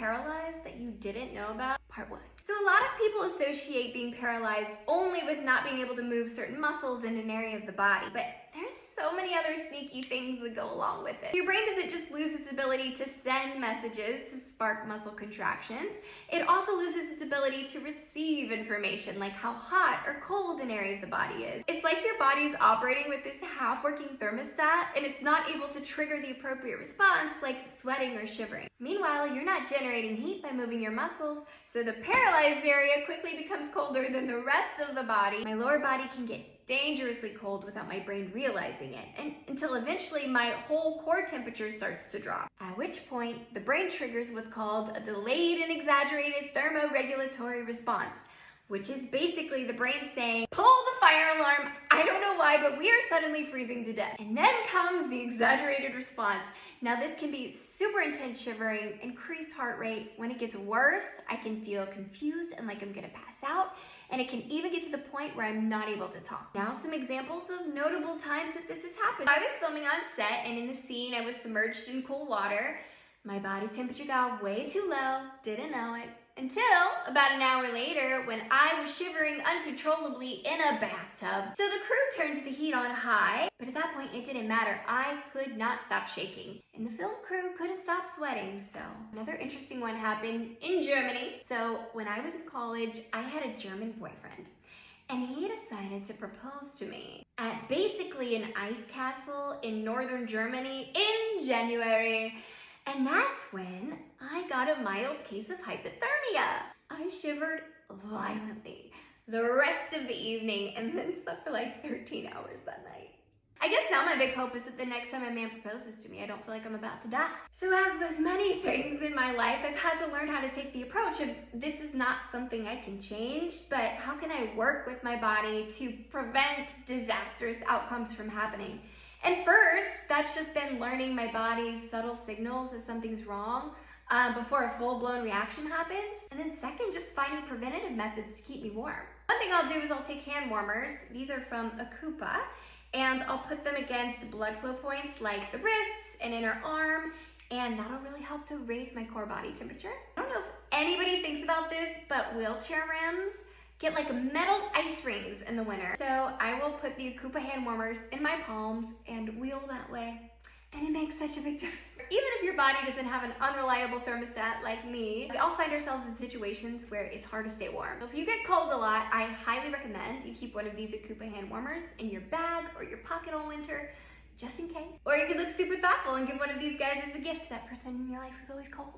paralyzed that you didn't know about? Part 1. So a lot of people associate being paralyzed only with not being able to move certain muscles in an area of the body, but there's so many other sneaky things that go along with it. Your brain doesn't just lose its ability to send messages to spark muscle contractions, it also loses its ability to receive information like how hot or cold an area of the body is. It's like your body's operating with this half-working thermostat and it's not able to trigger the appropriate response like sweating or shivering. Meanwhile, you're not generating heat by moving your muscles, so the paralyzed area quickly becomes colder than the rest of the body. My lower body can get dangerously cold without my brain realizing it, and until eventually my whole core temperature starts to drop. At which point, the brain triggers what's called a delayed and exaggerated thermoregulatory response, which is basically the brain saying, pull the fire alarm, I don't know why, but we are suddenly freezing to death. And then comes the exaggerated response. Now this can be super intense shivering, increased heart rate. When it gets worse, I can feel confused and like I'm gonna pass out. And it can even get to the point where I'm not able to talk. Now some examples of notable times that this has happened. I was filming on set and in the scene I was submerged in cool water. My body temperature got way too low, didn't know it, until about an hour later when I was shivering uncontrollably in a bathtub. So the crew turns the heat on high, but at that point it didn't matter. I could not stop shaking. And the film crew couldn't stop sweating, so. Another interesting one happened in Germany. So when I was in college, I had a German boyfriend. And he decided to propose to me at basically an ice castle in northern Germany in January. And that's when I got a mild case of hypothermia. I shivered violently the rest of the evening and then slept for like 13 hours that night. I guess now my big hope is that the next time a man proposes to me, I don't feel like I'm about to die. So as with many things in my life, I've had to learn how to take the approach of this is not something I can change, but how can I work with my body to prevent disastrous outcomes from happening? And first, that's just been learning my body's subtle signals that something's wrong before a full-blown reaction happens. And then second, just finding preventative methods to keep me warm. One thing I'll do is I'll take hand warmers. These are from Akupa, and I'll put them against blood flow points like the wrists and inner arm, and that'll really help to raise my core body temperature. I don't know if anybody thinks about this, but wheelchair rims get like metal ice rings in the winter. So I will put the Akupa hand warmers in my palms and wheel that way. And it makes such a big difference. Even if your body doesn't have an unreliable thermostat like me, we all find ourselves in situations where it's hard to stay warm. So if you get cold a lot, I highly recommend you keep one of these Akupa hand warmers in your bag or your pocket all winter, just in case. Or you could look super thoughtful and give one of these guys as a gift to that person in your life who's always cold.